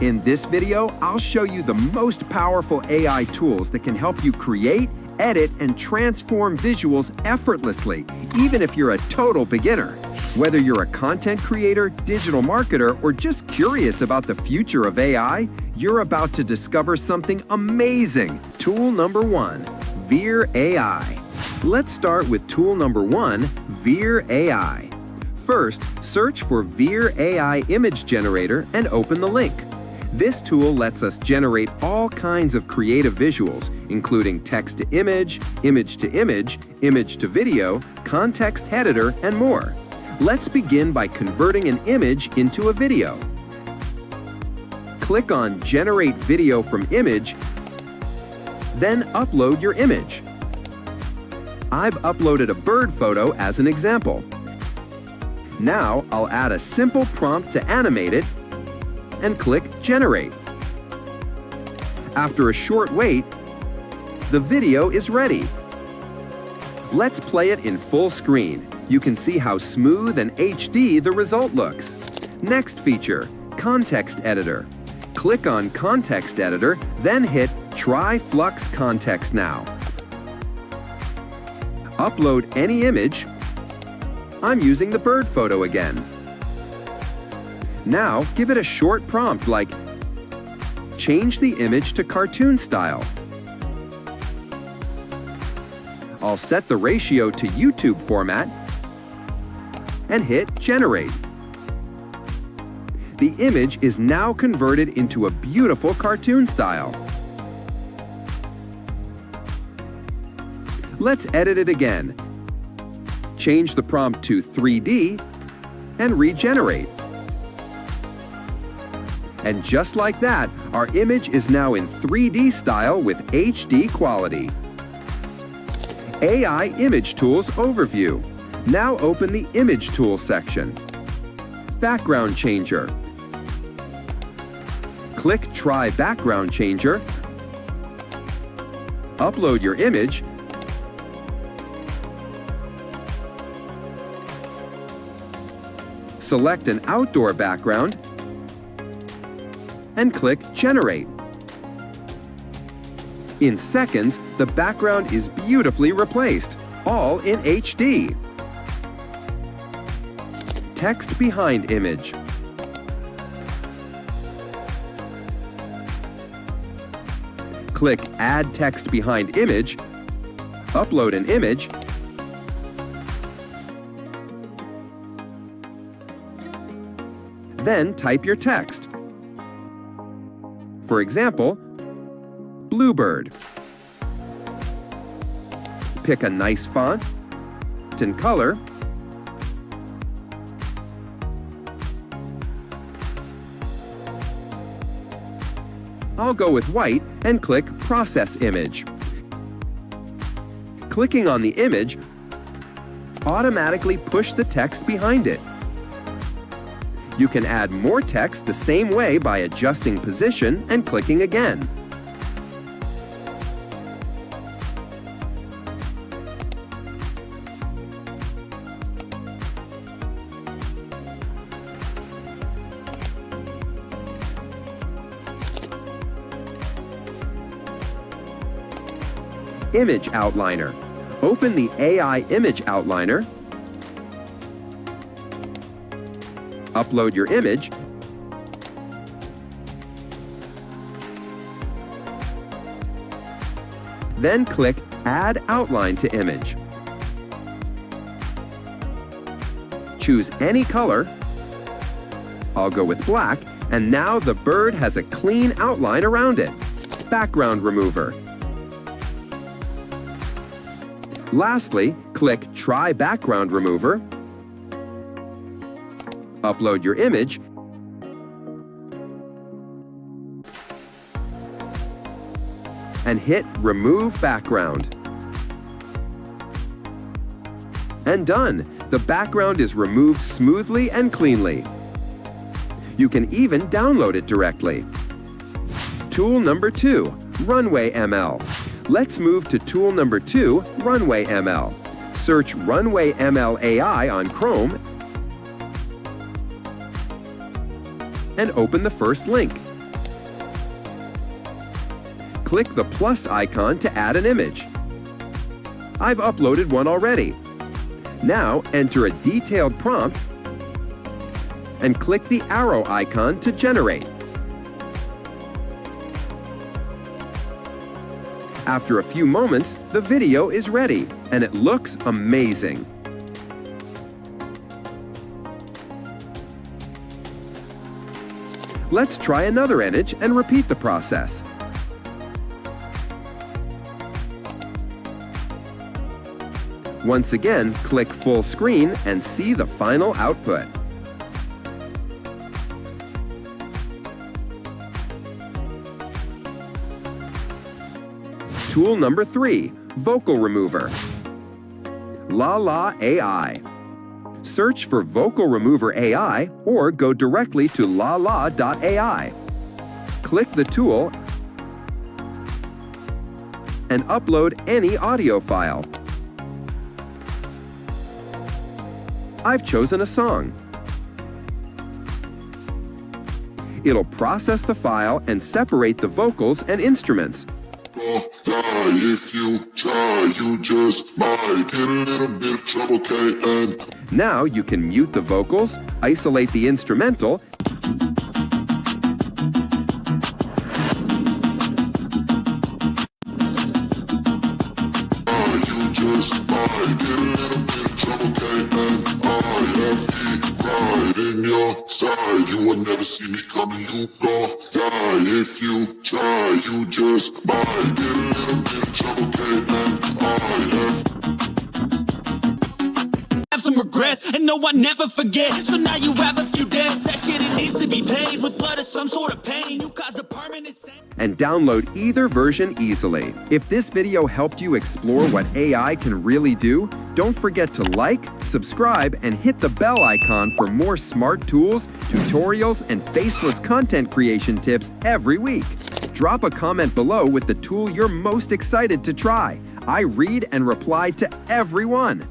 In this video, I'll show you the most powerful AI tools that can help you create, edit, and transform visuals effortlessly, even if you're a total beginner. Whether you're a content creator, digital marketer, or just curious about the future of AI, you're about to discover something amazing. Tool number 1, Vheer AI. Let's start with tool number 1, Vheer AI. First, search for Vheer AI Image Generator and open the link. This tool lets us generate all kinds of creative visuals, including text to image, image to image, image to video, context editor, and more. Let's begin by converting an image into a video. Click on Generate Video from Image, then upload your image. I've uploaded a bird photo as an example. Now I'll add a simple prompt to animate it and click Generate. After a short wait, the video is ready. Let's play it in full screen. You can see how smooth and HD the result looks. Next feature, Context Editor. Click on Context Editor, then hit Try Flux Context Now. Upload any image. I'm using the bird photo again. Now, give it a short prompt like, change the image to cartoon style. I'll set the ratio to YouTube format and hit Generate. The image is now converted into a beautiful cartoon style. Let's edit it again. Change the prompt to 3D and regenerate. And just like that, our image is now in 3D style with HD quality. AI Image Tools Overview. Now open the Image Tools section. Background Changer. Click Try Background Changer. Upload your image. Select an outdoor background and click Generate. In seconds, the background is beautifully replaced, all in HD. Text behind image. Click Add Text Behind Image, upload an image, then type your text. For example, Bluebird. Pick a nice font and color. I'll go with white and click Process Image. Clicking on the image automatically push the text behind it. You can add more text the same way by adjusting position and clicking again. Image Outliner. Open the AI Image Outliner. Upload your image. Then click Add Outline to Image. Choose any color. I'll go with black, and now the bird has a clean outline around it. Background Remover. Lastly, click Try Background Remover. Upload your image, and hit Remove Background. And done! The background is removed smoothly and cleanly. You can even download it directly. Tool number 2, Runway ML. Let's move to tool number 2, Runway ML. Search Runway ML AI on Chrome and open the first link. Click the plus icon to add an image. I've uploaded one already. Now enter a detailed prompt and click the arrow icon to generate. After a few moments, the video is ready, and it looks amazing. Let's try another image and repeat the process. Once again, click full screen and see the final output. Tool number 3, Vocal Remover. LALAL.AI. Search for Vocal Remover AI or go directly to LALAL.AI. Click the tool and upload any audio file. I've chosen a song. It'll process the file and separate the vocals and instruments. If you try, you just might get a little bit of trouble, okay? Now you can mute the vocals, isolate the instrumental, You just might get a little bit of trouble, okay? Right in your side, you will never see me coming. You gon' die if you try. You just might get a little bit of trouble, Have some regrets, and no, I never forget. So now you have a few debts. That shit, it needs to be paid with blood or some sort of pain. You caused a permanent stain. and download either version easily. If this video helped you explore what AI can really do, don't forget to like, subscribe, and hit the bell icon for more smart tools, tutorials, and faceless content creation tips every week. Drop a comment below with the tool you're most excited to try. I read and reply to everyone.